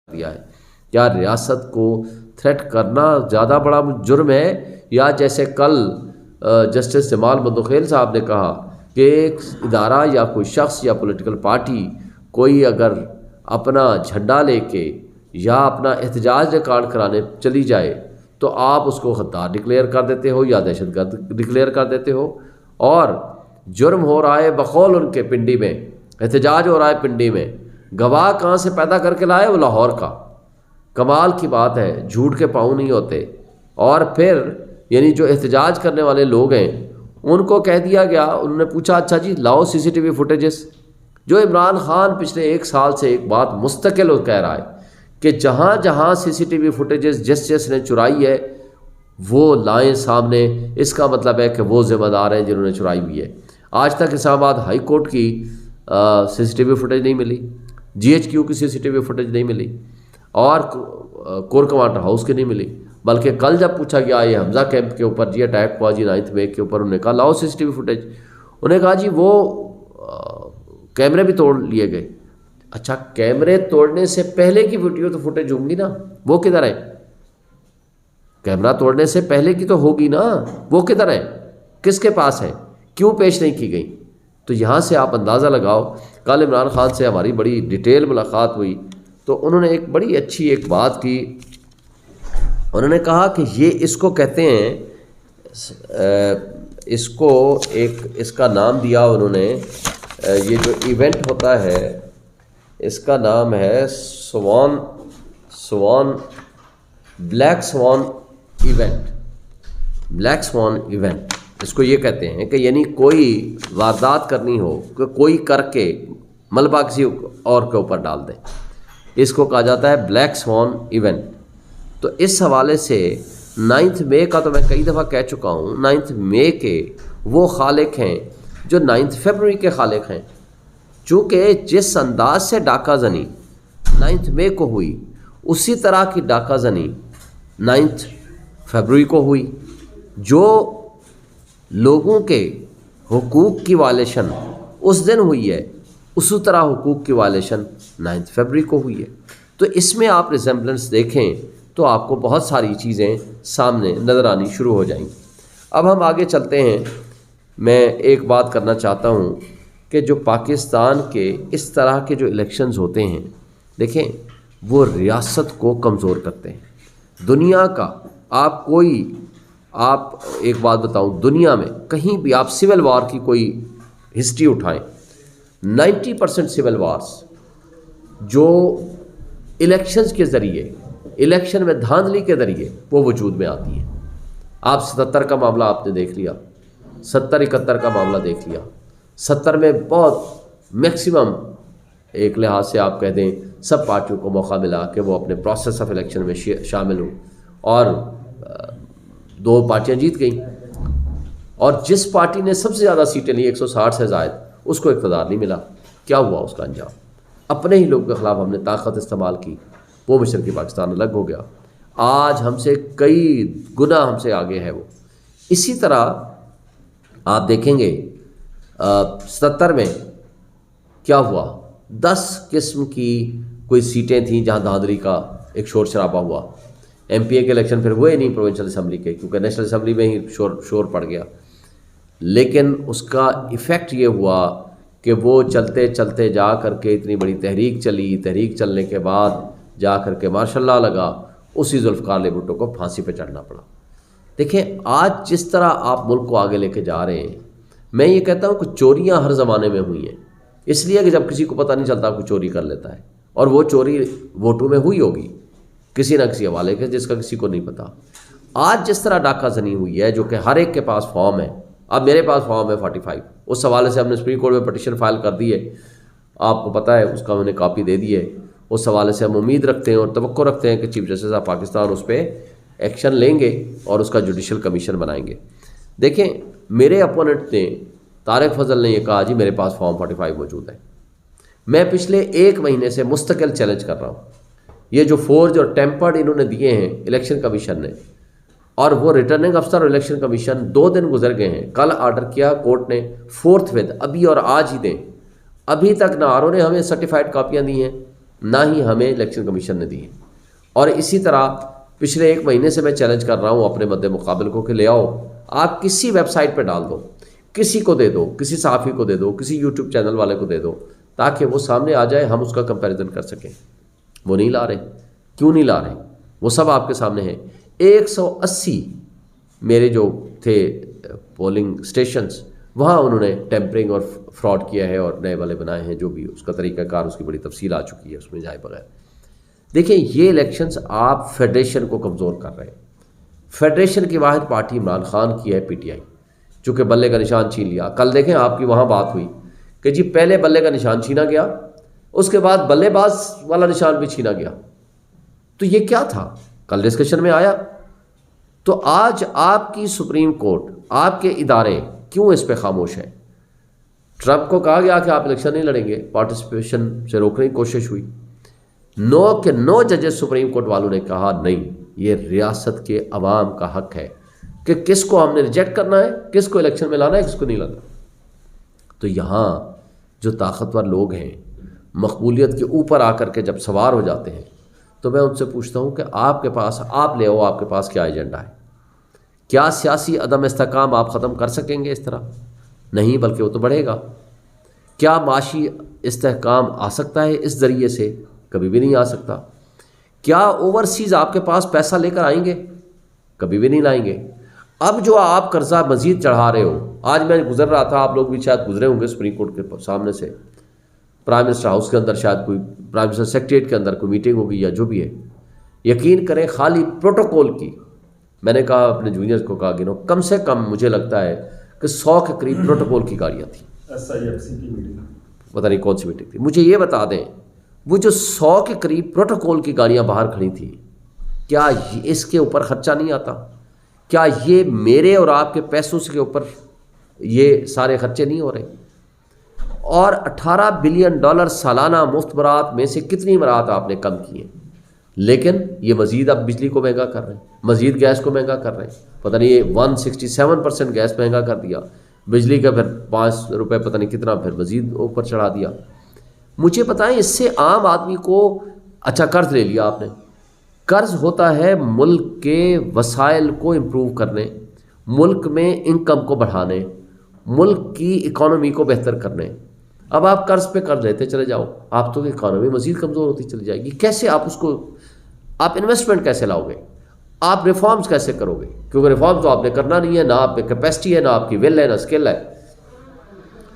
دیا ہے۔ کیا ریاست کو تھریٹ کرنا زیادہ بڑا جرم ہے، یا جیسے کل جسٹس جمال مندوخیل صاحب نے کہا کہ ایک ادارہ یا کوئی شخص یا پولیٹیکل پارٹی کوئی اگر اپنا جھنڈا لے کے یا اپنا احتجاج ریکارڈ کرانے چلی جائے تو آپ اس کو غدار ڈکلیئر کر دیتے ہو یا دہشت گرد ڈکلیئر کر دیتے ہو، اور جرم ہو رہا ہے بقول ان کے پنڈی میں، احتجاج ہو رہا ہے پنڈی میں، گواہ کہاں سے پیدا کر کے لائے؟ وہ لاہور کا۔ کمال کی بات ہے، جھوٹ کے پاؤں نہیں ہوتے۔ اور پھر یعنی جو احتجاج کرنے والے لوگ ہیں ان کو کہہ دیا گیا، انہوں نے پوچھا اچھا جی لاؤ سی سی ٹی وی فوٹیجز۔ جو عمران خان پچھلے ایک سال سے ایک بات مستقل وہ کہہ رہا ہے کہ جہاں جہاں سی سی ٹی وی فوٹیجز جس نے چرائی ہے وہ لائیں سامنے، اس کا مطلب ہے کہ وہ ذمہ دار ہیں جنہوں نے چرائی ہوئی ہے۔ آج تک اسلام آباد ہائی کورٹ کی سی سی ٹی وی فوٹیج نہیں ملی، جی ایچ کیو کی سی سی ٹی وی فوٹیج نہیں ملی، اور کور کمانڈر ہاؤس کی نہیں ملی، بلکہ کل جب پوچھا گیا یہ حمزہ کیمپ کے اوپر جی اٹیک ہوا جی 9 مئی کے اوپر، انہوں نے کہا لاؤ سی سی ٹی وی فوٹیج۔ انہوں نے کہا جی وہ کیمرے بھی توڑ لیے گئے۔ اچھا کیمرے توڑنے سے پہلے کی ویڈیو تو فوٹیج ہوں گی نا، وہ کدھر ہے؟ کیمرہ توڑنے سے پہلے کی تو ہوگی نا، وہ کدھر ہے؟ کس کے پاس ہے؟ کیوں پیش نہیں کی گئی؟ تو یہاں سے آپ اندازہ لگاؤ۔ کل عمران خان سے ہماری بڑی ڈیٹیل ملاقات ہوئی تو انہوں نے ایک بڑی اچھی ایک بات کی، انہوں نے کہا کہ یہ اس کو کہتے ہیں، اس کو ایک اس کا نام دیا انہوں نے، یہ جو ایونٹ ہوتا ہے اس کا نام ہے بلیک سوان ایونٹ۔ بلیک سوان ایونٹ اس کو یہ کہتے ہیں کہ یعنی کوئی واردات کرنی ہو کہ کوئی کر کے ملبہ کسی اور کے اوپر ڈال دے، اس کو کہا جاتا ہے بلیک سوان ایونٹ۔ تو اس حوالے سے 9 مئی کا تو میں کئی دفعہ کہہ چکا ہوں، 9 مئی کے وہ خالق ہیں جو 9 فروری کے خالق ہیں، چونکہ جس انداز سے ڈاکہ زنی 9 مئی کو ہوئی اسی طرح کی ڈاکہ زنی 9 فروری کو ہوئی۔ جو لوگوں کے حقوق کی وائلیشن اس دن ہوئی ہے اسی طرح حقوق کی وائلیشن 9 فروری کو ہوئی ہے۔ تو اس میں آپ ریزمبلنس دیکھیں تو آپ کو بہت ساری چیزیں سامنے نظر آنی شروع ہو جائیں گی۔ اب ہم آگے چلتے ہیں۔ میں ایک بات کرنا چاہتا ہوں کہ جو پاکستان کے اس طرح کے جو الیکشنز ہوتے ہیں، دیکھیں وہ ریاست کو کمزور کرتے ہیں۔ دنیا کا آپ ایک بات بتاؤں، دنیا میں کہیں بھی آپ سول وار کی کوئی ہسٹری اٹھائیں، 90% سول وارز جو الیکشنز کے ذریعے، الیکشن میں دھاندلی کے ذریعے وہ وجود میں آتی ہیں۔ آپ 77 کا معاملہ آپ نے دیکھ لیا، 70-71 کا معاملہ دیکھ لیا۔ 70 میں بہت میکسیمم ایک لحاظ سے آپ کہہ دیں سب پارٹیوں کو موقع ملا کہ وہ اپنے پروسیس آف الیکشن میں شامل ہوں، اور 2 پارٹیاں جیت گئیں، اور جس پارٹی نے سب سے زیادہ سیٹیں لی 160 سے زائد، اس کو اقتدار نہیں ملا۔ کیا ہوا اس کا انجام؟ اپنے ہی لوگوں کے خلاف ہم نے طاقت استعمال کی، وہ مشرقی پاکستان الگ ہو گیا۔ آج ہم سے کئی گنا ہم سے آگے ہے وہ۔ اسی طرح آپ دیکھیں گے 77 میں کیا ہوا، 10 قسم کی کوئی سیٹیں تھیں جہاں دھاندلی کا ایک شور شرابہ ہوا۔ ایم پی اے کے الیکشن پھر ہوئے نہیں پروونشل اسمبلی کے، کیونکہ نیشنل اسمبلی میں ہی شور پڑ گیا، لیکن اس کا ایفیکٹ یہ ہوا کہ وہ چلتے چلتے جا کر کے اتنی بڑی تحریک چلی، تحریک چلنے کے بعد جا کر کے ماشاء اللہ لگا اسی ذوالفقار علی بھٹو کو پھانسی پہ چڑھنا پڑا۔ دیکھیں آج جس طرح آپ ملک کو آگے لے کے جا رہے ہیں، میں یہ کہتا ہوں کہ چوریاں ہر زمانے میں ہوئی ہیں، اس لیے کہ جب کسی کو پتہ نہیں چلتا کوئی چوری کر لیتا ہے، اور وہ چوری ووٹوں میں ہوئی ہوگی کسی نہ کسی حوالے کے جس کا کسی کو نہیں پتا۔ آج جس طرح ڈاکہ زنی ہوئی ہے، جو کہ ہر ایک کے پاس فارم ہے، اب میرے پاس فارم ہے 45، اس حوالے سے ہم نے سپریم کورٹ میں پٹیشن فائل کر دی ہے، آپ کو پتہ ہے اس کا میں نے کاپی دے دی ہے۔ اس حوالے سے ہم امید رکھتے ہیں اور توقع رکھتے ہیں کہ چیف جسٹس آف پاکستان اس پہ ایکشن لیں گے اور اس کا جوڈیشل کمیشن بنائیں گے۔ دیکھیں میرے اپوننٹ نے، طارق فضل نے یہ کہا جی میرے پاس فارم 45 موجود ہے۔ میں پچھلے 1 مہینے سے مستقل چیلنج کر رہا ہوں، یہ جو فورج اور ٹیمپرڈ انہوں نے دیے ہیں الیکشن کمیشن نے، اور وہ ریٹرننگ افسر اور الیکشن کمیشن 2 دن گزر گئے ہیں، کل آرڈر کیا کورٹ نے 4th ابھی اور آج ہی دیں، ابھی تک نہ آر او نے ہمیں سرٹیفائڈ کاپیاں دی ہیں، نہ ہی ہمیں الیکشن کمیشن نے دی ہے. اور اسی طرح پچھلے 1 مہینے سے میں چیلنج کر رہا ہوں اپنے مد مقابل کو کہ لے آؤ، آپ کسی ویب سائٹ پہ ڈال دو، کسی کو دے دو، کسی صحافی کو دے دو، کسی یوٹیوب چینل والے کو دے دو، تاکہ وہ سامنے آ جائے، ہم اس کا کمپیریزن کر سکیں. وہ نہیں لا رہے. کیوں نہیں لا رہے؟ وہ سب آپ کے سامنے ہیں. 180 میرے جو تھے پولنگ اسٹیشنز، وہاں انہوں نے ٹیمپرنگ اور فراڈ کیا ہے اور نئے والے بنائے ہیں. جو بھی اس کا طریقہ کار، اس کی بڑی تفصیل آ چکی ہے، اس میں جائے بغیر. دیکھیں یہ الیکشنز آپ فیڈریشن کو کمزور کر رہے ہیں. فیڈریشن کی واحد پارٹی عمران خان کی ہے پی ٹی آئی، چونکہ بلے کا نشان چھین لیا. کل دیکھیں آپ کی وہاں بات ہوئی کہ جی پہلے بلے کا نشان چھینا گیا، اس کے بعد بلے باز والا نشان بھی چھینا گیا. تو یہ کیا تھا؟ کل ڈسکشن میں آیا. تو آج آپ کی سپریم کورٹ، آپ کے ادارے کیوں اس پہ خاموش ہیں؟ ٹرمپ کو کہا گیا کہ آپ الیکشن نہیں لڑیں گے، پارٹیسپیشن سے روکنے کی کوشش ہوئی. 9 ججز سپریم کورٹ والوں نے کہا نہیں، یہ ریاست کے عوام کا حق ہے کہ کس کو ہم نے ریجیکٹ کرنا ہے، کس کو الیکشن میں لانا ہے، کس کو نہیں لانا. تو یہاں جو طاقتور لوگ ہیں مقبولیت کے اوپر آ کر کے جب سوار ہو جاتے ہیں تو میں ان سے پوچھتا ہوں کہ آپ کے پاس، آپ لے آؤ، آپ کے پاس کیا ایجنڈا ہے؟ کیا سیاسی عدم استحکام آپ ختم کر سکیں گے اس طرح؟ نہیں، بلکہ وہ تو بڑھے گا. کیا معاشی استحکام آ سکتا ہے اس ذریعے سے؟ کبھی بھی نہیں آ سکتا. کیا اوورسیز آپ کے پاس پیسہ لے کر آئیں گے؟ کبھی بھی نہیں لائیں گے. اب جو آپ قرضہ مزید چڑھا رہے ہو، آج میں گزر رہا تھا، آپ لوگ بھی شاید گزرے ہوں گے سپریم کورٹ کے سامنے سے، پرائم منسٹر ہاؤس کے اندر شاید کوئی پرائم منسٹر سیکریٹریٹ کے اندر کوئی میٹنگ ہوگی یا جو بھی ہے. یقین کریں خالی پروٹوکول کی، میں نے کہا اپنے جونیئرز کو کہا گنو، کم سے کم مجھے لگتا ہے کہ 100 کے قریب پروٹوکول کی گاڑیاں تھیں. SIFC کی میٹنگ، پتہ نہیں کون سی میٹنگ تھی. مجھے یہ بتا دیں وہ جو 100 کے قریب پروٹوکول کی گاڑیاں باہر کھڑی تھیں، کیا اس کے اوپر خرچہ نہیں آتا؟ کیا یہ میرے اور آپ کے پیسوں کے اوپر یہ سارے خرچے نہیں ہو رہے؟ اور $18 بلین سالانہ مفت برات میں سے کتنی برات آپ نے کم کی ہیں؟ لیکن یہ مزید اب بجلی کو مہنگا کر رہے ہیں، مزید گیس کو مہنگا کر رہے ہیں. پتہ نہیں یہ 167% گیس مہنگا کر دیا، بجلی کا پھر ₹5 پتہ نہیں کتنا پھر مزید اوپر چڑھا دیا. مجھے بتائیں اس سے عام آدمی کو، اچھا قرض لے لیا آپ نے. قرض ہوتا ہے ملک کے وسائل کو امپروو کرنے، ملک میں انکم کو بڑھانے، ملک کی اکانومی کو بہتر کرنے. اب آپ قرض پہ قرض لیتے چلے جاؤ، آپ تو اکانومی مزید کمزور ہوتی چلی جائے گی. کیسے آپ اس کو، آپ انویسٹمنٹ کیسے لاؤ گے؟ آپ ریفارمز کیسے کرو گے؟ کیونکہ ریفارم تو آپ نے کرنا نہیں ہے، نہ آپ میں کیپیسٹی ہے، نہ آپ کی ول ہے، نہ اسکل ہے،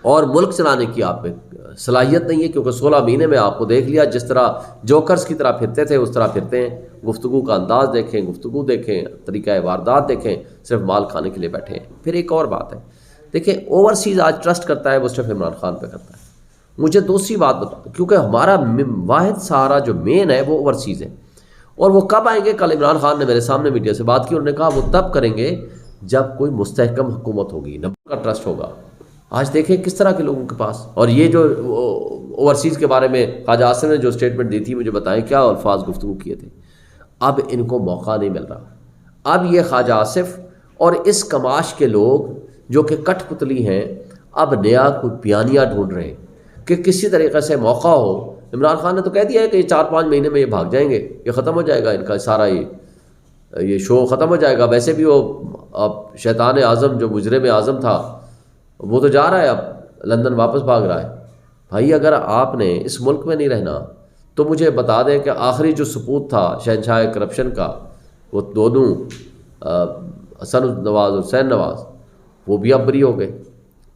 اور ملک چلانے کی آپ میں صلاحیت نہیں ہے. کیونکہ 16 مہینے میں آپ کو دیکھ لیا، جس طرح جوکرز کی طرح پھرتے تھے اس طرح پھرتے ہیں. گفتگو کا انداز دیکھیں، گفتگو دیکھیں، طریقہ واردات دیکھیں، صرف مال کھانے کے لیے بیٹھے ہیں. پھر ایک اور بات ہے، دیکھیں اوورسیز آج ٹرسٹ کرتا ہے وہ صرف عمران خان پہ کرتا ہے. مجھے دوسری بات بتاؤ، کیونکہ ہمارا واحد سہارا جو مین ہے وہ اوورسیز ہے. اور وہ کب آئیں گے؟ کل عمران خان نے میرے سامنے میڈیا سے بات کی، انہوں نے کہا وہ تب کریں گے جب کوئی مستحکم حکومت ہوگی، نبوں کا ٹرسٹ ہوگا. آج دیکھیں کس طرح کے لوگوں کے پاس. اور یہ جو اوورسیز کے بارے میں خواجہ آصف نے جو اسٹیٹمنٹ دی تھی، مجھے بتائیں کیا الفاظ گفتگو کیے تھے. اب ان کو موقع نہیں مل رہا. اب یہ خواجہ آصف اور اس کماش کے لوگ جو کہ کٹ پتلی ہیں، اب نیا کوئی بیانیہ ڈھونڈ رہے ہیں کہ کسی طریقے سے موقع ہو. عمران خان نے تو کہہ دیا ہے کہ یہ 4-5 مہینے میں یہ بھاگ جائیں گے، یہ ختم ہو جائے گا، ان کا سارا یہ شو ختم ہو جائے گا. ویسے بھی وہ اب شیطان اعظم جو مجرم اعظم تھا وہ تو جا رہا ہے، اب لندن واپس بھاگ رہا ہے. بھائی اگر آپ نے اس ملک میں نہیں رہنا تو مجھے بتا دیں کہ آخری جو سپوت تھا شہنشاہ کرپشن کا، وہ دونوں حسن نواز اور حسین نواز، وہ بھی اب بری ہو گئے.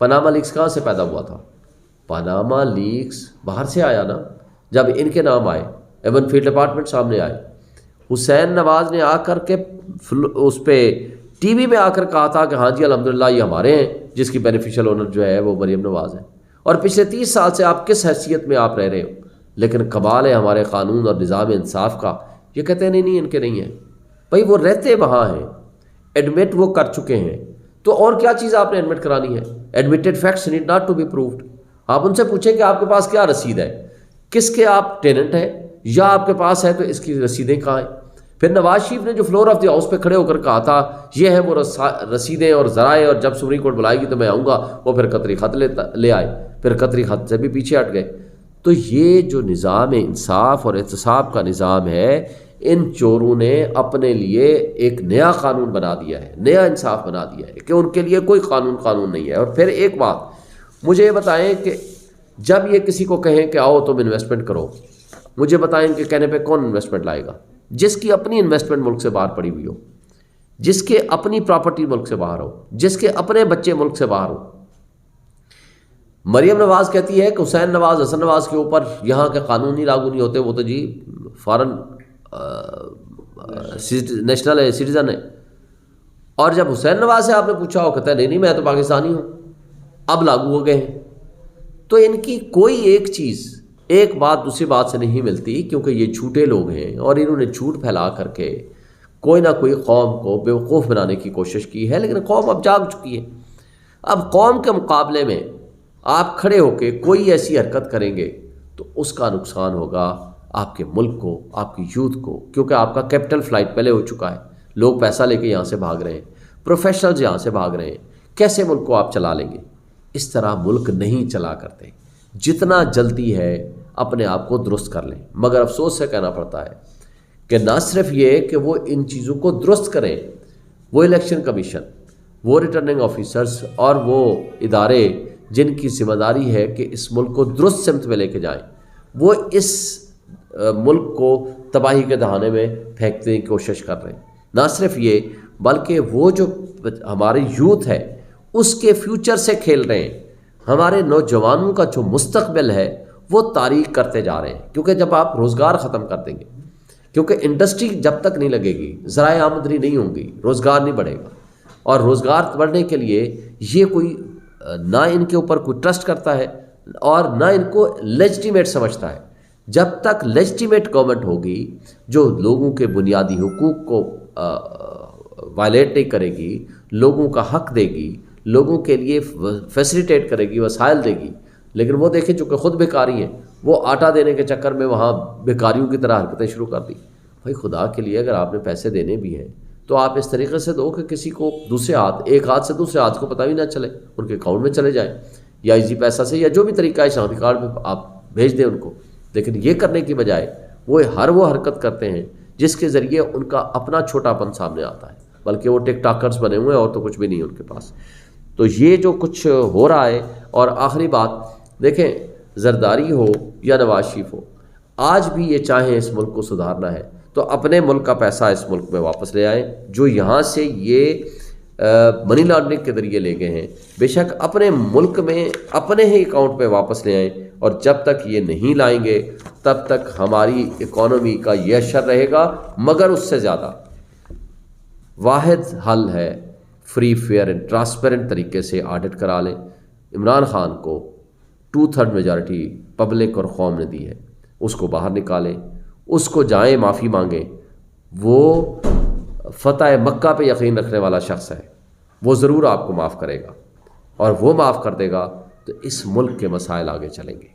پاناما لیکس کہاں سے پیدا ہوا تھا؟ پاناما لیکس باہر سے آیا نا، جب ان کے نام آئے، ایون فیلڈ ڈپارٹمنٹ سامنے آئے. حسین نواز نے آ کر کے اس پہ ٹی وی میں آ کر کہا تھا کہ ہاں جی الحمدللہ یہ ہمارے ہیں، جس کی بینیفیشل اونر جو ہے وہ مریم نواز ہے. اور پچھلے 30 سال سے آپ کس حیثیت میں آپ رہ رہے ہو؟ لیکن کمال ہے ہمارے قانون اور نظام انصاف کا، یہ کہتے ہیں نہیں ان کے نہیں ہیں. بھائی وہ رہتے وہاں ہیں، ایڈمٹ وہ کر چکے ہیں، تو اور کیا چیز آپ نے ایڈمٹ کرانی ہے؟ Admitted facts need not to be proved. آپ ان سے پوچھیں کہ آپ کے پاس کیا رسید ہے، کس کے آپ ٹیننٹ ہیں، یا آپ کے پاس ہے تو اس کی رسیدیں کہاں ہیں؟ پھر نواز شریف نے جو فلور آف دی ہاؤس پہ کھڑے ہو کر کہا تھا یہ ہے وہ رسیدیں اور ذرائع، اور جب سپریم کورٹ بلائے گی تو میں آؤں گا، وہ پھر قطری خط لے آئے، پھر قطری خط سے بھی پیچھے ہٹ گئے. تو یہ جو نظام انصاف اور احتساب کا نظام ہے، ان چوروں نے اپنے لیے ایک نیا قانون بنا دیا ہے، نیا انصاف بنا دیا ہے کہ ان کے لیے کوئی قانون نہیں ہے۔ اور پھر ایک بات مجھے یہ بتائیں کہ جب یہ کسی کو کہیں کہ آؤ تم انویسٹمنٹ کرو، مجھے بتائیں کہ کہنے پہ کون انویسٹمنٹ لائے گا؟ جس کی اپنی انویسٹمنٹ ملک سے باہر پڑی ہوئی ہو، جس کے اپنی پراپرٹی ملک سے باہر ہو، جس کے اپنے بچے ملک سے باہر ہو۔ مریم نواز کہتی ہے کہ حسین نواز، حسن نواز کے اوپر یہاں کے قانون ہی لاگو نہیں ہوتے، وہ تو جی فارن نیشنل سٹیزن ہے۔ اور جب حسین نواز سے آپ نے پوچھا ہو، کہتا ہے نہیں میں تو پاکستانی ہوں، اب لاگو ہو گئے ہیں۔ تو ان کی کوئی ایک چیز، ایک بات دوسری بات سے نہیں ملتی، کیونکہ یہ جھوٹے لوگ ہیں اور انہوں نے جھوٹ پھیلا کر کے کوئی نہ کوئی قوم کو بیوقوف بنانے کی کوشش کی ہے، لیکن قوم اب جاگ چکی ہے۔ اب قوم کے مقابلے میں آپ کھڑے ہو کے کوئی ایسی حرکت کریں گے تو اس کا نقصان ہوگا آپ کے ملک کو، آپ کی یوتھ کو، کیونکہ آپ کا کیپٹل فلائٹ پہلے ہو چکا ہے، لوگ پیسہ لے کے یہاں سے بھاگ رہے ہیں، پروفیشنلز یہاں سے بھاگ رہے ہیں۔ کیسے ملک کو آپ چلا لیں گے؟ اس طرح ملک نہیں چلا کرتے۔ جتنا جلدی ہے اپنے آپ کو درست کر لیں، مگر افسوس سے کہنا پڑتا ہے کہ نہ صرف یہ کہ وہ ان چیزوں کو درست کریں، وہ الیکشن کمیشن، وہ ریٹرننگ آفیسرز اور وہ ادارے جن کی ذمہ داری ہے کہ اس ملک کو درست سمت میں لے کے جائیں، وہ اس ملک کو تباہی کے دہانے میں پھینکنے کی کوشش کر رہے ہیں۔ نہ صرف یہ بلکہ وہ جو ہماری یوتھ ہے اس کے فیوچر سے کھیل رہے ہیں۔ ہمارے نوجوانوں کا جو مستقبل ہے وہ تاریک کرتے جا رہے ہیں، کیونکہ جب آپ روزگار ختم کر دیں گے، کیونکہ انڈسٹری جب تک نہیں لگے گی، ذرائع آمدنی نہیں ہوں گی، روزگار نہیں بڑھے گا۔ اور روزگار بڑھنے کے لیے یہ کوئی نہ ان کے اوپر کوئی ٹرسٹ کرتا ہے اور نہ ان کو لیجٹیمیٹ سمجھتا ہے۔ جب تک لیجٹیمیٹ گورنمنٹ ہوگی جو لوگوں کے بنیادی حقوق کو وائلیٹ نہیں کرے گی، لوگوں کا حق دے گی، لوگوں کے لیے فیسیلیٹیٹ کرے گی، وسائل دے گی، لیکن وہ دیکھیں چونکہ خود بھکاری ہیں، وہ آٹا دینے کے چکر میں وہاں بھکاریوں کی طرح حرکتیں شروع کر دی۔ بھائی خدا کے لیے اگر آپ نے پیسے دینے بھی ہیں تو آپ اس طریقے سے دو کہ کسی کو دوسرے ہاتھ، ایک ہاتھ سے دوسرے ہاتھ کو پتہ بھی نہ چلے، ان کے اکاؤنٹ میں چلے جائیں، یا ایزی پیسہ سے، یا جو بھی طریقہ ہے شناختی کارڈ میں آپ بھیج دیں ان کو۔ لیکن یہ کرنے کی بجائے وہ حرکت کرتے ہیں جس کے ذریعے ان کا اپنا چھوٹا پن سامنے آتا ہے، بلکہ وہ ٹک ٹاکرز بنے ہوئے ہیں اور تو کچھ بھی نہیں ان کے پاس۔ تو یہ جو کچھ ہو رہا ہے۔ اور آخری بات دیکھیں، زرداری ہو یا نواز شریف ہو، آج بھی یہ چاہیں اس ملک کو سدھارنا ہے تو اپنے ملک کا پیسہ اس ملک میں واپس لے آئیں، جو یہاں سے یہ منی لانڈرنگ کے ذریعے لے گئے ہیں، بے شک اپنے ملک میں اپنے ہی اکاؤنٹ پہ واپس لے آئیں۔ اور جب تک یہ نہیں لائیں گے تب تک ہماری اکانومی کا یہ اشر رہے گا۔ مگر اس سے زیادہ واحد حل ہے فری، فیئر اینڈ ٹرانسپیرنٹ طریقے سے آڈٹ کرا لیں۔ عمران خان کو 2/3 میجارٹی پبلک اور قوم نے دی ہے، اس کو باہر نکالیں، اس کو جائیں معافی مانگیں۔ وہ فتح مکہ پہ یقین رکھنے والا شخص ہے، وہ ضرور آپ کو معاف کرے گا، اور وہ معاف کر دے گا تو اس ملک کے مسائل آگے چلیں گے،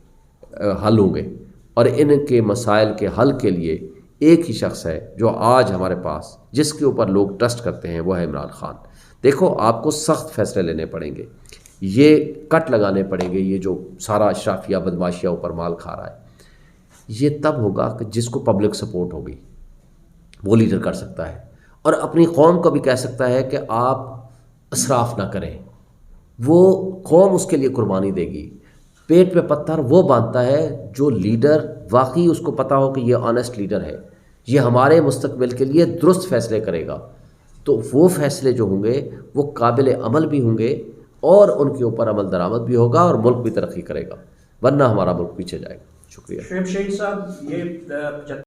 حل ہوں گے۔ اور ان کے مسائل کے حل کے لیے ایک ہی شخص ہے جو آج ہمارے پاس، جس کے اوپر لوگ ٹرسٹ کرتے ہیں، وہ ہے عمران خان۔ دیکھو آپ کو سخت فیصلے لینے پڑیں گے، یہ کٹ لگانے پڑیں گے، یہ جو سارا اشرافیہ بدماشیہ اوپر مال کھا رہا ہے، یہ تب ہوگا کہ جس کو پبلک سپورٹ ہوگی وہ لیڈر کر سکتا ہے، اور اپنی قوم کو بھی کہہ سکتا ہے کہ آپ اسراف نہ کریں۔ وہ قوم اس کے لیے قربانی دے گی۔ پیٹ پہ پتھر وہ باندھتا ہے جو لیڈر واقعی اس کو پتہ ہو کہ یہ آنیسٹ لیڈر ہے، یہ ہمارے مستقبل کے لیے درست فیصلے کرے گا، تو وہ فیصلے جو ہوں گے وہ قابل عمل بھی ہوں گے اور ان کے اوپر عمل درآمد بھی ہوگا اور ملک بھی ترقی کرے گا، ورنہ ہمارا ملک پیچھے جائے گا۔ شکریہ۔ شعیب شہید صاحب، یہ